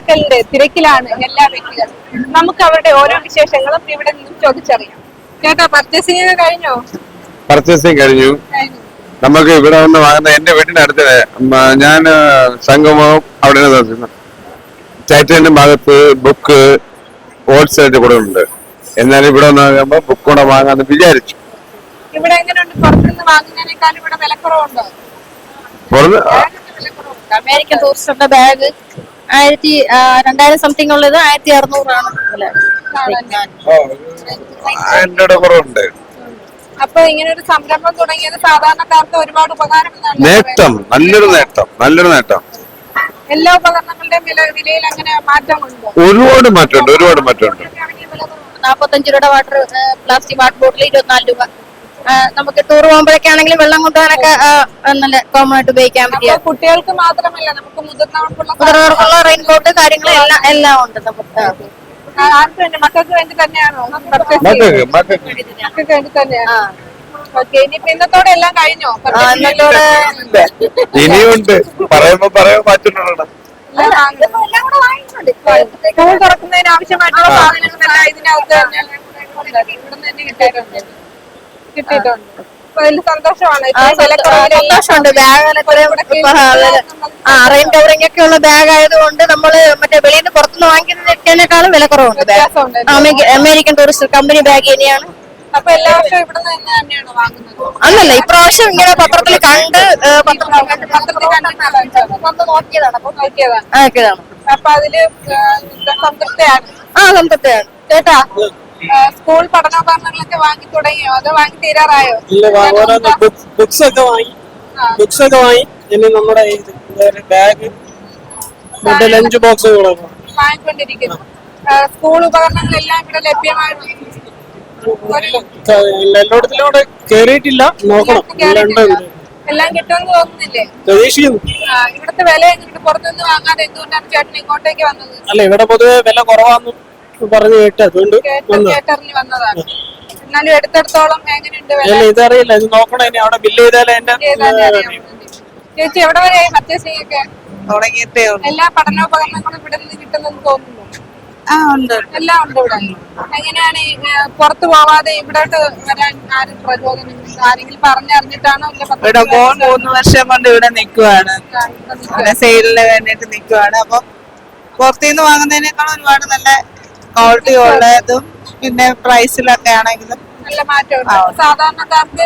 എടുക്കലിന്റെ തിരക്കിലാണ് എല്ലാ വ്യക്തികളും. നമുക്ക് അവരുടെ ഓരോ വിശേഷങ്ങളും ഇവിടെ നിന്നും ചോദിച്ചറിയാം. ചേട്ടാ, പർച്ചേസിംഗ് കഴിഞ്ഞോ? പർച്ചേസിംഗ് കഴിഞ്ഞു. നമുക്ക് ഇവിടെ വന്ന് വാങ്ങുന്ന എന്റെ വീടിനടുത്ത് ഞാൻ സംഗമവും അവിടെ ചൈറ്റലിന്റെ ഭാഗത്ത് ബുക്ക് ഹോൾസെയിൽ കൂടെ ഉണ്ട്. എന്നാലും ഇവിടെ വന്ന് വാങ്ങുമ്പോ ബുക്ക് കൂടെ വാങ്ങാന്ന് വിചാരിച്ചു. ഇവിടെ എങ്ങനെയുണ്ട്? പുറത്തുനിന്ന് വാങ്ങുന്നതിനേക്കാളും ഇവിടെ വിലക്കുറവുണ്ടോ? അമേരിക്കൻ ടൂറിസ്റ്റിന്റെ ബാഗ് 2000 സംതിങ് ഉള്ളത് 1600 കുറവുണ്ട്. അപ്പൊ ഇങ്ങനെ ഒരു സംരംഭം തുടങ്ങിയത് സാധാരണക്കാർക്ക് ഒരുപാട് ഉപകാരം. നേട്ടം, നല്ലൊരു നേട്ടം. എല്ലാ ഉപകരണങ്ങളുടെയും വിലയിൽ അങ്ങനെ മാറ്റമുണ്ടോ? ഒരുപാട് മാറ്റമുണ്ട്. 45 രൂപയുടെ വാട്ടർ പ്ലാസ്റ്റിക് വാട്ടർ ബോട്ടിൽ 24 രൂപ. നമുക്ക് ടൂർ പോകുമ്പോഴൊക്കെയാണെങ്കിലും വെള്ളം കൊണ്ടുപോകാനൊക്കെ നല്ല കോമൺ ആയിട്ട് ഉപയോഗിക്കാൻ പറ്റിയ. കുട്ടികൾക്ക് മാത്രമല്ല, നമുക്ക് മുതിർന്നവർക്കുള്ള റെയിൻകോട്ട് കാര്യങ്ങൾ എല്ലാം ഉണ്ട് നമുക്ക്. മക്കൾക്ക് വേണ്ടി തന്നെയാണോ? മക്കൾക്ക് വേണ്ടി തന്നെയാണ്. ഓക്കെ, ഇനിയിപ്പോ ഇന്നത്തോടെ എല്ലാം കഴിഞ്ഞോ? ഇനിയുണ്ട്, പറയുമ്പോ മാറ്റുന്നുണ്ട്. സ്കൂൾ തുറക്കുന്നതിന് ആവശ്യമായിട്ടുള്ള സാധനങ്ങളെല്ലാം ഇതിനകത്ത് തന്നെ കിട്ടിയിട്ടുണ്ട്. സന്തോഷമാണ്. റെയിൻ കവറിംഗ് ഒക്കെ ഉള്ള ബാഗ് ആയതുകൊണ്ട് നമ്മള് മറ്റേ വെളിയിൽ നിന്ന് പുറത്തുനിന്ന് വാങ്ങിക്കുന്നതിനേക്കാളും വില കുറവുണ്ട്. അമേരിക്കൻ ടൂറിസ്റ്റ് കമ്പനി ബാഗ് തന്നെയാണ്. അപ്പൊ എല്ലാ വർഷവും ഇവിടെ നിന്ന് തന്നെയാണോ വാങ്ങുന്നത്? അല്ലല്ല, ഇപ്രാവശ്യം ഇങ്ങനെ പത്രത്തിൽ കണ്ട് നോക്കിയതാണ്. അപ്പൊ അതില് സംതൃപ്തിയാണ്. സംതൃപ്തിയാണ്. ചേട്ടാ, സ്കൂൾ പഠനോപകരണങ്ങളൊക്കെ വാങ്ങി തുടങ്ങിയോ? അതോ വാങ്ങി തീരാറായോ? ബുക്സ് ഒക്കെ വാങ്ങി ഇനി നമ്മുടെ ബാഗ്, ലഞ്ച് ബോക്സ് വാങ്ങിക്കൊണ്ടിരിക്കുന്നു. സ്കൂൾ ഉപകരണങ്ങളെല്ലാം ഇവിടെ ലഭ്യമാണ്. എല്ലായിടത്തിലൂടെ കേറിയിട്ടില്ല, നോക്കണം. എല്ലാം കിട്ടുമെന്ന് തോന്നുന്നില്ലേ? പ്രതീക്ഷിക്കുന്നു. ഇവിടുത്തെ വില എങ്ങനെയുണ്ട്? പുറത്തുനിന്ന് വാങ്ങാതെ എന്തുകൊണ്ടാണ് ചേട്ടൻ ഇങ്ങോട്ടേക്ക് വന്നത്? അല്ല, ഇവിടെ പൊതുവെ വില കുറവാന്ന് പറഞ്ഞു കേട്ട് അതുകൊണ്ട് കേട്ടറിഞ്ഞ് വന്നതാണ്. എന്നാലും എടുത്തിടത്തോളം എങ്ങനെയുണ്ട് വില? ഇതറിയില്ല, ഇത് നോക്കണം. ഇനി അവിടെ ബില്ല് ചെയ്താലേ ചേച്ചി, എവിടെ വരെയായി പർച്ചേസിംഗ് ഒക്കെ? എല്ലാ പഠനോപകരണങ്ങളും ഇവിടെ നിന്ന് കിട്ടുന്നെന്ന് തോന്നുന്നു. എല്ലാം ഉണ്ട് ഇവിടെ. എങ്ങനെയാണ് പുറത്തു പോവാതെ ഇവിടോട്ട് വരാൻ ആരും പ്രചോദനം? ആരെങ്കിലും പറഞ്ഞറിഞ്ഞിട്ടാണോ? ഇവിടെ 3 വർഷം കൊണ്ട് ഇവിടെ നിൽക്കുവാണ്, സെയിലിന് വേണ്ടിട്ട് നിൽക്കുവാണ്. അപ്പം പുറത്തുനിന്ന് വാങ്ങുന്നതിനേക്കാളും ഒരുപാട് നല്ല ക്വാളിറ്റി ഉള്ളതും പിന്നെ പ്രൈസിലൊക്കെ ആണെങ്കിലും നല്ല മാറ്റമുണ്ട്. സാധാരണക്കാർക്ക്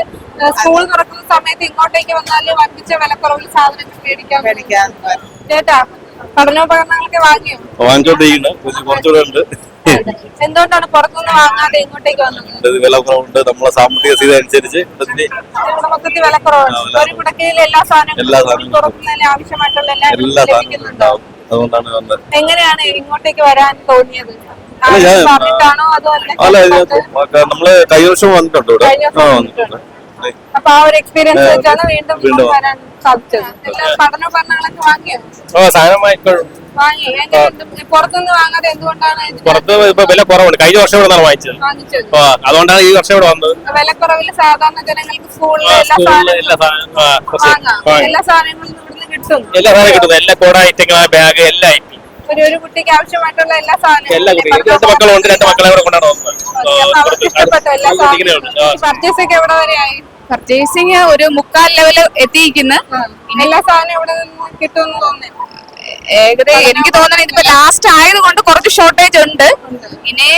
സ്കൂൾ തുറക്കുന്ന സമയത്ത് ഇങ്ങോട്ടേക്ക് വന്നാല് വമ്പിച്ച വിലക്കുറവിൽ സാധനങ്ങൾ മേടിക്കാൻ. ചേട്ടാ, പഠനോപകരണങ്ങളൊക്കെ വാങ്ങിയോ? എന്തുകൊണ്ടാണ് പുറത്തുനിന്ന് വാങ്ങാതെ ഇങ്ങോട്ടേക്ക് വന്നത്? വിലക്കുറവുണ്ട്. നമ്മളെ സാമ്പത്തിക സ്ഥിതി അനുസരിച്ച് മൊത്തത്തിൽ വിലക്കുറവുണ്ട്. ഒരു കുടക്കയിൽ എല്ലാ സാധനങ്ങളും തുറക്കുന്നതിന് ആവശ്യമായിട്ടുള്ള എല്ലാം ലഭിക്കുന്നുണ്ടോ? എങ്ങനെയാണ് ഇങ്ങോട്ടേക്ക് വരാൻ തോന്നിയത്? പറഞ്ഞിട്ടാണോ അതോ നമ്മള് കൈവശം വന്നിട്ടുണ്ട് ഇവിടെ. അപ്പൊ ആ ഒരു എക്സ്പീരിയൻസ് വെച്ചാണ് വീണ്ടും വരാൻ സാധിച്ചത്. എല്ലാ പഠനോപകരണങ്ങളൊക്കെ വാങ്ങിയോ? വാങ്ങി. പുറത്തുനിന്ന് വാങ്ങാതെ എന്തുകൊണ്ടാണ്? പുറത്ത് വില കുറവുണ്ട്. കഴിഞ്ഞ വർഷം ഇവിടെ വാങ്ങിച്ചത്, അതുകൊണ്ടാണ് ഈ വർഷം ഇവിടെ വന്നത്. വിലക്കുറവിൽ സാധാരണ ജനങ്ങൾക്ക് സ്കൂളിലെ എല്ലാ സാധനങ്ങളും ഇവിടുന്ന് കിട്ടും. എല്ലാ സാധനം കിട്ടും. എല്ലാ കോട ഐറ്റങ്ങൾ, ബാഗ്, എല്ലാ ഐറ്റം. ഒരു കുട്ടിക്ക് ആവശ്യമായിട്ടുള്ള എല്ലാ സാധനങ്ങളും. 2 മക്കളുണ്ട്, 2 മക്കളെ ഇവിടെ കൊണ്ടാണ് പർച്ചേസിംഗ് എവിടെ വരെയായി? പർച്ചേസിംഗ് ഒരു 3/4 ലെവല് എത്തിയിരിക്കുന്നു. എല്ലാ സാധനവും ഇവിടെ നിന്ന് കിട്ടുമെന്ന് തോന്നുന്നു. ഏകദേശം എനിക്ക് തോന്നുന്നത് ഇതിപ്പോ ലാസ്റ്റ് ആയതുകൊണ്ട് കുറച്ച് ഷോർട്ടേജ് ഉണ്ട്. ഇനി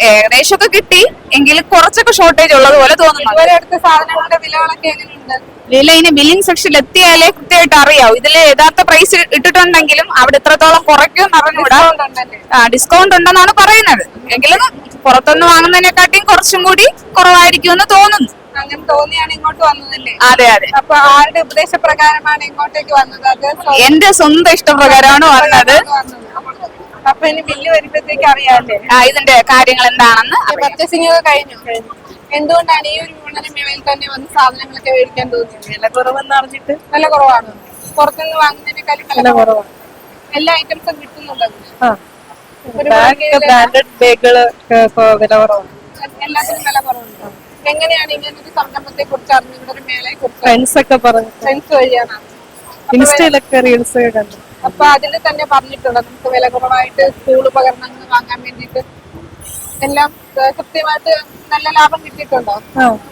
ഏകദേശമൊക്കെ കിട്ടി എങ്കിലും കുറച്ചൊക്കെ ഷോർട്ടേജ് ഉള്ളത് പോലെ തോന്നുന്നു. ഇതുവരെ എടുത്ത സാധനങ്ങളുടെ വിലകളൊക്കെ എങ്ങനെയുണ്ട്? വില ഇനി ബില്ലിംഗ് സെക്ഷനിൽ എത്തിയാലേ കൃത്യമായിട്ട് അറിയാവും. ഇതില് യഥാർത്ഥ പ്രൈസ് ഇട്ടിട്ടുണ്ടെങ്കിലും അവിടെ ഇത്രത്തോളം കുറയ്ക്കും അറിഞ്ഞൂടാ. ഡിസ്കൗണ്ട് ഉണ്ടെന്നാണ് പറയുന്നത്. എങ്കിലും പുറത്തുനിന്ന് വാങ്ങുന്നതിനെക്കാട്ടിയും കുറച്ചും കൂടി കുറവായിരിക്കും എന്ന് തോന്നുന്നു. അങ്ങനെ തോന്നിയാണ് ഇങ്ങോട്ട് വന്നതല്ലേ? അതെ. അപ്പൊ ആരുടെ ഉപദേശപ്രകാരമാണ് ഇങ്ങോട്ടേക്ക് വന്നത്? എന്റെ സ്വന്തം ഇഷ്ടപ്രകാരമാണ് വന്നത്. അപ്പൊ ഇനി ബില്ല് വരുമ്പോഴത്തേക്ക് അറിയാല്ലേ ഇതിന്റെ കാര്യങ്ങൾ എന്താണെന്ന്. പർച്ചേസിംഗ് ഒക്കെ കഴിഞ്ഞു. എന്തുകൊണ്ടാണ് ഈ ഒരു വിപണനമേളയിൽ തന്നെ വന്ന് സാധനങ്ങളൊക്കെ മേടിക്കാൻ തോന്നിയത്? വില കുറവെന്ന് അറിഞ്ഞിട്ട്. വില കുറവാണ്. പുറത്തുനിന്ന് വാങ്ങുന്നതിനേക്കാളും വില കുറവാണ്. എല്ലാ ഐറ്റംസും കിട്ടുന്നുണ്ട്. ബ്രാൻഡഡ് ബാഗുകള് വില കുറവാണ്. എല്ലാത്തിനും വില കുറവുണ്ട്. എങ്ങനെയാണ് ഇങ്ങനൊരു സംരംഭത്തെ കുറിച്ച് അറിഞ്ഞു? ഇവിടെ ഒരു മേളയെ കുറിച്ച് ഫ്രണ്ട്സ് ഒക്കെ പറഞ്ഞു. ഫ്രണ്ട്സ് വഴിയാണ്. ഇൻസ്റ്റയിലൊക്കെ റീൽസ് കണ്ടു. അപ്പൊ അതിൽ തന്നെ പറഞ്ഞിട്ടുണ്ട് നമുക്ക് വില കുറവായിട്ട് സ്കൂൾ ഉപകരണങ്ങൾ വാങ്ങാൻ വേണ്ടിയിട്ട് എല്ലാം കൃത്യമായിട്ട് നല്ല ലാഭം കിട്ടിയിട്ടുണ്ടോ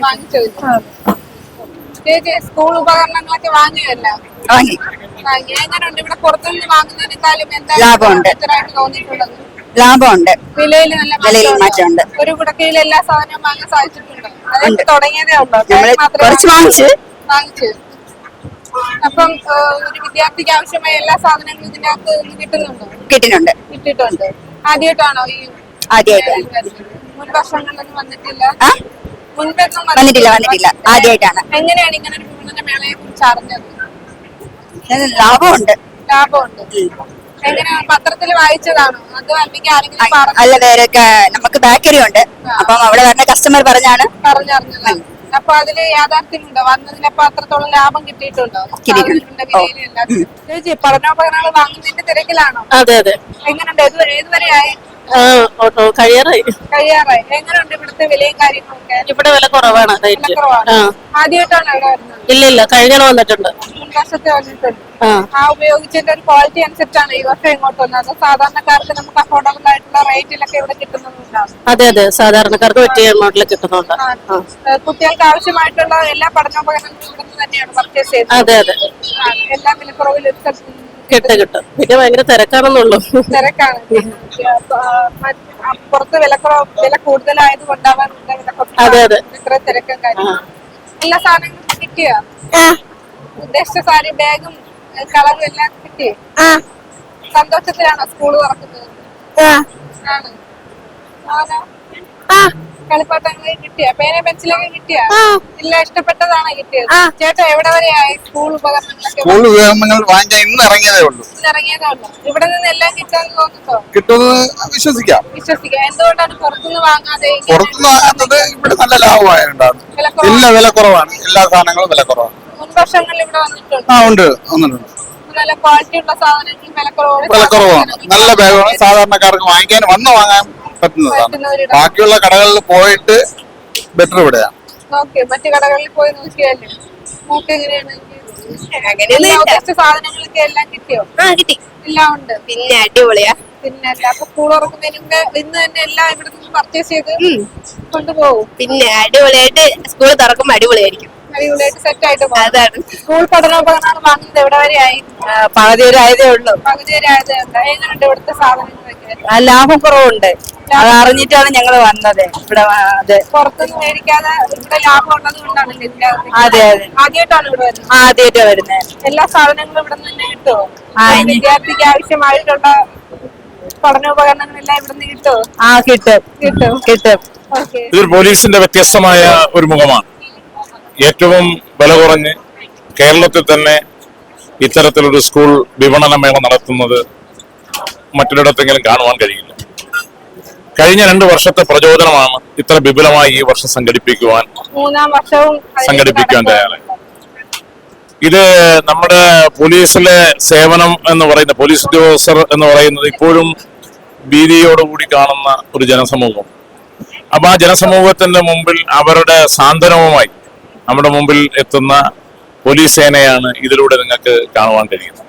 വാങ്ങിച്ചോ? ചേച്ചി സ്കൂൾ ഉപകരണങ്ങളൊക്കെ വാങ്ങിയല്ല വാങ്ങി. എങ്ങനെയുണ്ട് ഇവിടെ പുറത്തുനിന്ന് വാങ്ങുന്നതിനേക്കാളും എന്താ ലാഭമുണ്ട്. ബെറ്ററായിട്ട് തോന്നിയിട്ടുള്ളത്? ലാഭമുണ്ട്, വിലയിൽ നല്ല വിലയിൽ മാറ്റമുണ്ടോ? മാറ്റമുണ്ട്. ഒരു കുടക്കയിൽ എല്ലാ സാധനവും വാങ്ങാൻ സാധിച്ചിട്ടുണ്ടോ? അതൊക്കെ തുടങ്ങിയതേ ഉണ്ടോ? നമ്മള് മാത്രമേ കുറച്ച് വാങ്ങിച്ച്. വാങ്ങിച്ചു. അപ്പം ഒരു വിദ്യാർത്ഥിക്ക് ആവശ്യമായ എല്ലാ സാധനങ്ങളും ഇതിനകത്ത് കിട്ടുന്നുണ്ടോ? കിട്ടുന്നുണ്ട്. കിട്ടിയിട്ടുണ്ട്. ആദ്യമായിട്ടാണോ ഈ ആദ്യമായിട്ട്. മുൻ വർഷങ്ങളിലൊന്നും വന്നിട്ടില്ല? ആ? മുൻപൊന്നും വന്നിട്ടില്ല. ആദ്യമായിട്ടാണ്. എങ്ങനെയാണ് ഇങ്ങനെ ഒരു വിപണന മേളയെ കുറിച്ച് അറിഞ്ഞത്? ലാഭമുണ്ട്. ലാഭമുണ്ട്. എങ്ങനെയാണ് പത്രത്തിൽ വായിച്ചതാണോ അതോ അല്ലെങ്കിൽ ആരെങ്കിലും അല്ല, വേറൊക്കെ നമുക്ക് ബേക്കറി ഉണ്ട്. അപ്പം അവിടെ വരുന്ന കസ്റ്റമർ പറഞ്ഞാണ് പറഞ്ഞറിഞ്ഞതാണ്? അപ്പൊ അതില് യാഥാർത്ഥ്യമുണ്ടോ? വന്നതിലപ്പോ അത്രത്തോളം ലാഭം കിട്ടിയിട്ടുണ്ടോ? സാധനങ്ങളുടെ വിലയിലും എല്ലാത്തിലും. ചേച്ചി പഠനോപകരണങ്ങൾ വാങ്ങുന്നതിന്റെ തിരക്കിലാണോ? അതെ അതെ. എങ്ങനെയുണ്ട്? ഏതുവരെയായി? കഴിയാറായി. കഴിയാറായി. എങ്ങനെയുണ്ട് ഇവിടുത്തെ വിലയും കാര്യങ്ങളൊക്കെ? ഇവിടെ വില കുറവാണ്. വില കുറവാണ്. ആദ്യമായിട്ടാണ് ഇവിടെ വരുന്നത്? ഇല്ല, കഴിഞ്ഞ വന്നിട്ടുണ്ട്. മുൻ വർഷത്തെ വന്നിട്ടുണ്ട്. ആ ഉപയോഗിച്ചതിന്റെ ഒരു ക്വാളിറ്റി അനുസരിച്ചാണ് ഈ വർഷം ഇങ്ങോട്ട് വന്നത്. സാധാരണക്കാർക്ക് നമുക്ക് അഫോർഡബിൾ ആയിട്ടുള്ള റേറ്റിലൊക്കെ ഇവിടെ കിട്ടുന്നതുണ്ടാവും. അതെ, സാധാരണക്കാർക്ക് പറ്റിയ മോഡൽ കിട്ടുന്നുണ്ട്. കുട്ടികൾക്ക് ആവശ്യമായിട്ടുള്ള എല്ലാ പഠനോപകരണങ്ങളും ഇവിടെ നിന്ന് തന്നെയാണ് പർച്ചേസ് ചെയ്യുന്നത്. അതെ, എല്ലാ വിലക്കുറവിലും കിട്ടും. പിന്നെ ഭയങ്കര തിരക്കാണെന്നുള്ളൂ. തിരക്കാണ്. പുറത്ത് വില കൂടുതലായത് കൊണ്ടാവാൻ അതെ. ഇത്ര തിരക്കും കാര്യം. എല്ലാ സാധനങ്ങളും കിട്ടിയോ? ഉദ്ദേശിച്ച സാരി ബാഗും കളറും എല്ലാം കിട്ടിയോ? സന്തോഷത്തിലാണോ സ്കൂൾ തുറക്കുന്നത്? ആണ്. കളിപ്പാട്ടങ്ങൾ കിട്ടിയ പേന പെൻസിലൊക്കെ കിട്ടിയ എല്ലാം ഇഷ്ടപ്പെട്ടതാണ് കിട്ടിയത്. ചേട്ടാ എവിടെ വരെയായി സ്കൂൾ ഉപകരണങ്ങളൊക്കെ? സ്കൂൾ ഉപകരണങ്ങൾ വാങ്ങിക്കാൻ ഇന്ന് ഇറങ്ങിയതേ ഉള്ളൂ. ഇറങ്ങിയതേ ഉള്ളൂ. ഇവിടെ നിന്ന് എല്ലാം കിട്ടാന്ന് തോന്നുന്നുണ്ടോ? കിട്ടുമെന്ന് വിശ്വസിക്കാം. എന്തുകൊണ്ടാണ് പുറത്തുനിന്ന് വാങ്ങാതെ പുറത്തുനിന്ന് വാങ്ങുന്നത് ഇവിടെ നല്ല ലാഭമായതുകൊണ്ടാണ്. വില കുറവാണ്. എല്ലാ സാധനങ്ങളും വില കുറവാണ്. മുൻ വർഷങ്ങളിൽ ഇവിടെ വന്നിട്ടുണ്ട്. വന്നിട്ടുണ്ട്. നല്ല ക്വാളിറ്റി ഉള്ള സാധനങ്ങൾ വില കുറവാണ്. നല്ല ബാഗാണ്. സാധാരണക്കാർക്ക് വാങ്ങിക്കാൻ വാങ്ങാൻ പറ്റുന്നതാണ്. ബാക്കിയുള്ള കടകളിൽ പോയിട്ട് ബെറ്റർ ഇവിടെയാണ്. ഓക്കെ, മറ്റു കടകളിൽ പോയി നോക്കിയാലേ നോക്കി എങ്ങനെയാണ്? ഉദ്ദേശിച്ച സാധനങ്ങളൊക്കെ എല്ലാം കിട്ടിയോ? കിട്ടി. എല്ലാം ഉണ്ട്. പിന്നെ അടിപൊളിയാ. പിന്നെ അപ്പൊ സ്കൂൾ തുറക്കുന്നതിന് മുമ്പ് ഇന്ന് തന്നെ എല്ലാം ഇവിടെ നിന്ന് പർച്ചേസ് ചെയ്ത് കൊണ്ടുപോകും. പിന്നെ അടിപൊളിയായിട്ട് സ്കൂൾ തുറക്കുമ്പോ അടിപൊളിയായിരിക്കും. അടിപൊളിയായിട്ട് സെറ്റ് ആയിട്ട് പോകും. അതാണ്. സ്കൂൾ പഠനോപകരണങ്ങൾ വാങ്ങുന്നത് എവിടെ വരെയായി? പകുതി വരെ ആയതേ ഉള്ളൂ. പകുതി വരെ ആയതേ ഉള്ളൂ. എങ്ങനെയുണ്ട് ഇവിടുത്തെ സാധനങ്ങളൊക്കെ? ലാഭം കുറവുണ്ട്. അത് അറിഞ്ഞിട്ടാണ് ഞങ്ങള് വന്നത് ഇവിടെ. പുറത്തുനിന്ന് മേടിക്കാതെ ഇവിടെ ലാഭം ഉള്ളത് കൊണ്ടാണ് അതെ. ആദ്യമായിട്ടാണ് ഇവിടെ വരുന്നത്? ആദ്യമായിട്ടാ വരുന്നത്. എല്ലാ സാധനങ്ങളും ഇവിടെ നിന്ന് തന്നെ കിട്ടുമോ? വിദ്യാർത്ഥിക്ക് ആവശ്യമായിട്ടുള്ള പഠനോപകരണങ്ങളെല്ലാം ഇവിടെ നിന്ന് കിട്ടുമോ? കിട്ടും. ഓക്കെ. ഇതൊരു പോലീസിന്റെ വ്യത്യസ്തമായ ഒരു മുഖമാണ്. ഏറ്റവും വില കുറഞ്ഞ് കേരളത്തിൽ തന്നെ ഇത്തരത്തിലൊരു സ്കൂൾ വിപണന മേള നടത്തുന്നത് മറ്റൊരിടത്തെങ്കിലും കാണുവാൻ കഴിയില്ല. കഴിഞ്ഞ 2 വർഷത്തെ പ്രചോദനമാണ് ഇത്ര വിപുലമായി ഈ വർഷം സംഘടിപ്പിക്കുവാൻ തയ്യാറായി. ഇത് നമ്മുടെ പോലീസിലെ സേവനം എന്ന് പറയുന്ന പോലീസ് ഉദ്യോഗസ്ഥർ എന്ന് പറയുന്നത് ഇപ്പോഴും ഭീതിയോടുകൂടി കാണുന്ന ഒരു ജനസമൂഹം. അപ്പൊ ആ ജനസമൂഹത്തിന്റെ മുമ്പിൽ അവരുടെ സാന്ത്വനവുമായി നമ്മുടെ മുമ്പിൽ എത്തുന്ന പോലീസ് സേനയാണ് ഇതിലൂടെ നിങ്ങൾക്ക് കാണുവാൻ കഴിയുന്നത്.